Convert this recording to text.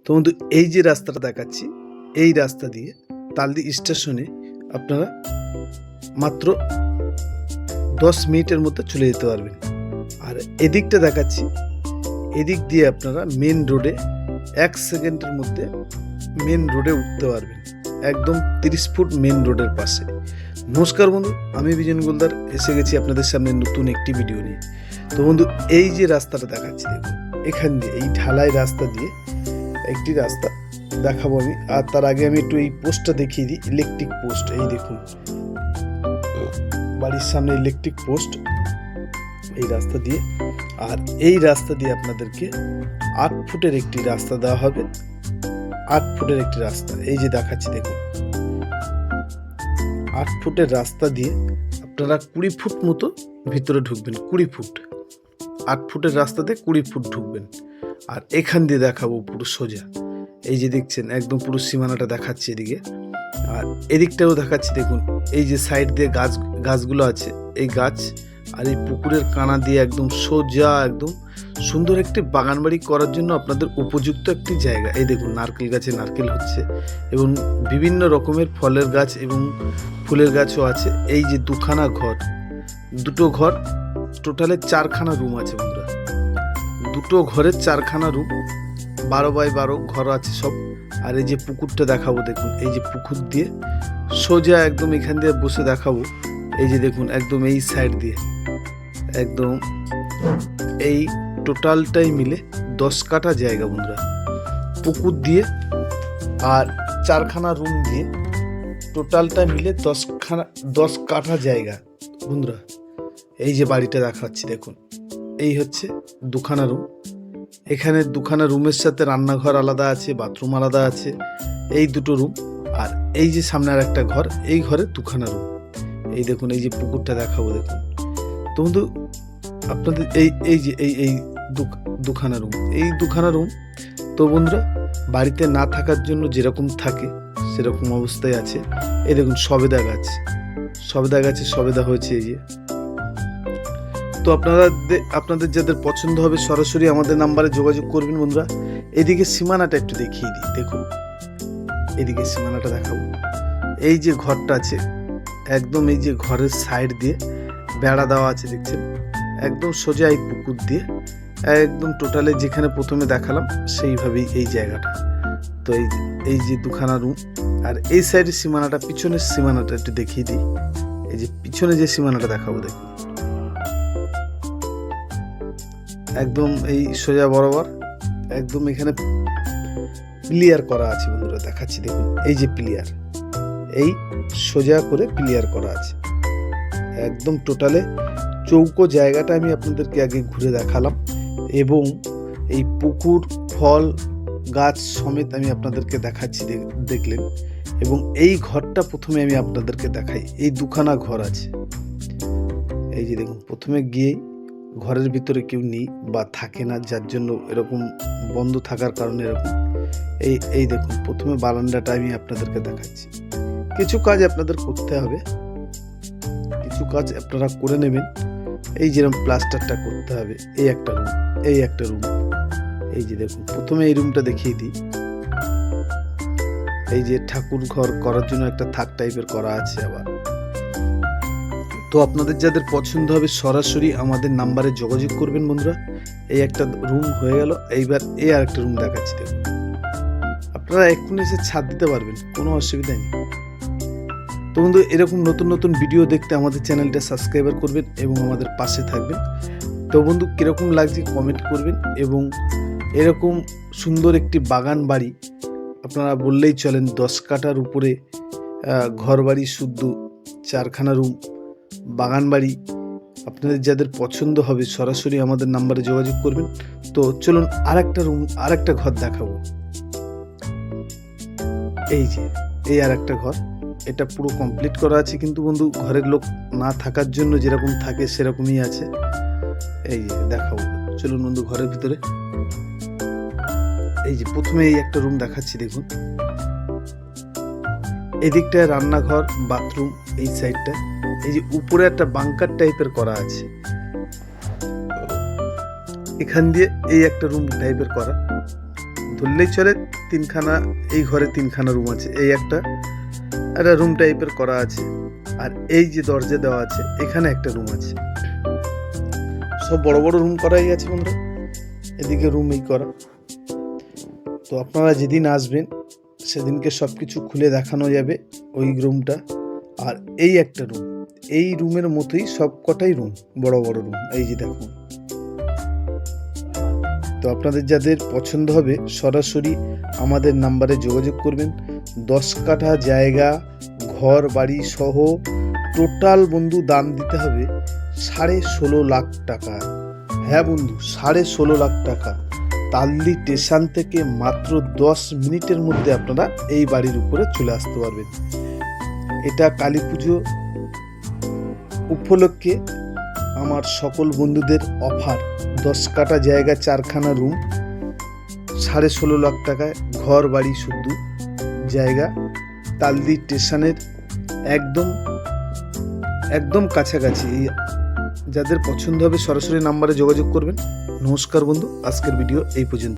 তো বন্ধু, এই যে রাস্তাটা দেখাচ্ছি, এই রাস্তা দিয়ে তালদি স্টেশনে আপনারা মাত্র 10 মিনিটের মধ্যে চলে যেতে পারবেন। আর এদিকটা দেখাচ্ছি, এদিক দিয়ে আপনারা মেন রোডে 1 সেকেন্ডের মধ্যে মেন রোডে উঠতে পারবেন, একদম 30 ফুট মেন রোডের পাশে। নমস্কার বন্ধু, আমি বিজন গোলদার এসে গেছি আপনাদের সামনে নতুন একটি ভিডিও নিয়ে। তো বন্ধু, এই যে রাস্তাটা দেখাচ্ছি, দেখুন এখান দিয়ে এই ঢালাই রাস্তা দিয়ে একটি রাস্তা দেখাবো আমি। আর তার আগে আমি একটু এই পোস্টটা দেখিয়ে দিই, ইলেকট্রিক পোস্ট। এই দেখুন বাড়ির সামনে ইলেকট্রিক পোস্ট এই রাস্তা দিয়ে। আর এই রাস্তা দিয়ে আপনাদেরকে 8 ফুটের একটি রাস্তা দেওয়া হবে, 8 ফুটের একটি রাস্তা। এই যে দেখাচ্ছি দেখুন, 8 ফুটের রাস্তা দিয়ে আপনারা 20 ফুট মতো ভিতরে ঢুকবেন, 20 ফুট। 8 ফুটের রাস্তাতে 20 ফুট ঢুকবেন। আর এখান দিয়ে দেখাবো পুরো সোজা, এই যে দেখছেন একদম পুরো সীমানাটা দেখাচ্ছি এদিকে। আর এদিকটাও দেখাচ্ছি দেখুন, এই যে সাইড দিয়ে গাছগুলো আছে, এই গাছ আর এই পুকুরের কানা দিয়ে একদম সোজা, একদম সুন্দর একটি বাগান বাড়ি করার জন্য আপনাদের উপযুক্ত একটি জায়গা। এই দেখুন নারকেল গাছে নারকেল হচ্ছে, এবং বিভিন্ন রকমের ফলের গাছ এবং ফুলের গাছও আছে। এই যে দুটো ঘর, টোটালে 4খানা রুম আছে বন্ধুরা। দুটো ঘরের 4খানা রুম, 12x12 ঘর আছে সব। আর এই যে পুকুরটা দেখাবো দেখুন, এই যে পুকুর দিয়ে সোজা একদম এখান দিয়ে বসে দেখাবো। এই যে দেখুন একদম এই সাইড দিয়ে একদম এই টোটালটাই মিলে 10 কাঠা জায়গা বন্ধুরা, পুকুর দিয়ে আর 4খানা রুম দিয়ে টোটালটা মিলে 10 কাঠা জায়গা বন্ধুরা। এই যে বাড়িটা দেখাচ্ছি দেখুন, এই হচ্ছে 2খানা রুম। এখানে 2খানা রুমের সাথে রান্নাঘর আলাদা আছে, বাথরুম আলাদা আছে, এই দুটো রুম। আর এই যে সামনে আর একটা ঘর, এই ঘরে 2খানা রুম। এই দেখুন এই যে পুকুরটা দেখাবো দেখুন। তো বন্ধু আপনাদের এই যে এই 2খানা রুম, এই 2খানা রুম। তো বন্ধুরা, বাড়িতে না থাকার জন্য যেরকম থাকে সেরকম অবস্থায় আছে। এই দেখুন সবেদা গাছে সবেদা হয়েছে এই যে। তো আপনাদের যাদের পছন্দ হবে সরাসরি আমাদের নাম্বারে যোগাযোগ করবেন বন্ধুরা। এদিকে সীমানাটা একটু দেখিয়ে দিই, দেখুন এদিকে সীমানাটা দেখাবো। এই যে ঘরটা আছে, একদম এই যে ঘরের সাইড দিয়ে বেড়া দেওয়া আছে দেখছেন, একদম সোজা এই পুকুর দিয়ে একদম টোটালে যেখানে প্রথমে দেখালাম সেইভাবেই এই জায়গাটা। তো এই যে 2খানা রুম। আর এই সাইডের সীমানাটা, পিছনের সীমানাটা একটু দেখিয়ে দিই। এই যে পিছনে যে সীমানাটা দেখাবো দেখুন, একদম এই সোজা বরাবর একদম এখানে প্লিয়ার করা আছে বন্ধুরা, দেখাচ্ছি দেখুন। এই যে প্লিয়ার, এই সোজা করে প্লিয়ার করা আছে একদম টোটালে চৌকো জায়গাটা আমি আপনাদেরকে আগে ঘুরে দেখালাম, এবং এই পুকুর ফল গাছ সমেত আমি আপনাদেরকে দেখাচ্ছি দেখলেন। এবং এই ঘরটা প্রথমে আমি আপনাদেরকে দেখাই, এই 2খানা ঘর আছে। এই যে দেখুন, প্রথমে গিয়েই ঘরের ভিতরে কেউ নেই বা থাকে না, যার জন্য এরকম বন্ধ থাকার কারণে এরকম। এই দেখুন প্রথমে বারান্দাটা আমি আপনাদেরকে দেখাচ্ছি। কিছু কাজ আপনাদের করতে হবে, কিছু কাজ আপনারা করে নেবেন। এই যেরকম প্লাস্টারটা করতে হবে। এই একটা রুম, এই একটা রুম। এই যে দেখুন প্রথমে এই রুমটা দেখিয়ে দিই। এই যে ঠাকুর ঘর করার জন্য একটা থাক টাইপের করা আছে আবার। তো আপনাদের যাদের পছন্দ হবে সরাসরি আমাদের নাম্বারে যোগাযোগ করবেন বন্ধুরা। এই একটা রুম হয়ে গেল, এইবার এই আর একটা রুম দেখাচ্ছি দেখুন। আপনারা এক্ষুনি এসে ছাদ দিতে পারবেন, কোনো অসুবিধা নেই। তো বন্ধু, এরকম নতুন নতুন ভিডিও দেখতে আমাদের চ্যানেলটা সাবস্ক্রাইব করবেন এবং আমাদের পাশে থাকবেন। তো বন্ধু, কীরকম লাগছে কমেন্ট করবেন। এবং এরকম সুন্দর একটি বাগান বাড়ি আপনারা বললেই চলেন, 10 কাঠার উপরে ঘর বাড়ি, শুদ্ধ 4খানা রুম বাগান বাড়ি। আপনাদের যাদের পছন্দ হবে সরাসরি আমাদের নাম্বারে যোগাযোগ করবেন। তো চলুন আরেকটা রুম, আরেকটা ঘর দেখাবো। এই যে এই আরেকটা ঘর, এটা পুরো কমপ্লিট করা আছে, কিন্তু বন্ধু ঘরের লোক না থাকার জন্য যেরকম থাকে সেরকমই আছে। এই যে দেখাবো, চলুন বন্ধু ঘরের ভিতরে। এই যে প্রথমে এই একটা রুম দেখাচ্ছি দেখুন, এদিকটায় রান্নাঘর বাথরুম, এই সাইডটা এই যে উপরে একটা বাংকার টাইপের করা আছে। এখান দিয়ে এই একটা রুম টাইপের করা, ধরলেই চলে তিনখানা, এই ঘরে তিনখানা রুম আছে, এই একটা রুম টাইপের করা আছে, আর এই যে দরজা দেওয়া আছে এখানে একটা রুম আছে। সব বড় বড় রুম করাই আছে বন্ধুরা, এদিকে রুম এই করা। তো আপনারা যেদিন আসবেন সেদিনকে সব কিছু খুলে দেখানো যাবে ওই রুমটা। আর এই একটা রুম, এই রুমের মতোই সব কটাই রুম, বড় বড় রুম, এই যে দেখুন। তো আপনাদের যাদের পছন্দ হবে সরাসরি আমাদের নাম্বারে যোগাযোগ করবেন। 10 কাঠা জায়গা, ঘর বাড়ি সহ টোটাল বন্ধু দাম দিতে হবে 16.5 লাখ টাকা। হ্যাঁ বন্ধু, 16.5 লাখ টাকা। তালদি স্টেশন থেকে মাত্র 10 মিনিটের মধ্যে আপনারা এই বাড়ির উপরে চলে আসতে পারবেন। এটা কালী পুজো উপলক্ষে আমার সকল বন্ধুদের অফার। 10 কাঠা জায়গা, 4খানা রুম, 16.5 লাখ টাকায় ঘর বাড়ি শুদ্ধ জায়গা, তালদি স্টেশনের একদম কাছাকাছি। যাদের পছন্দ হবে সরাসরি নাম্বারে যোগাযোগ করবেন। নমস্কার বন্ধু, আজকের ভিডিও এই পর্যন্ত।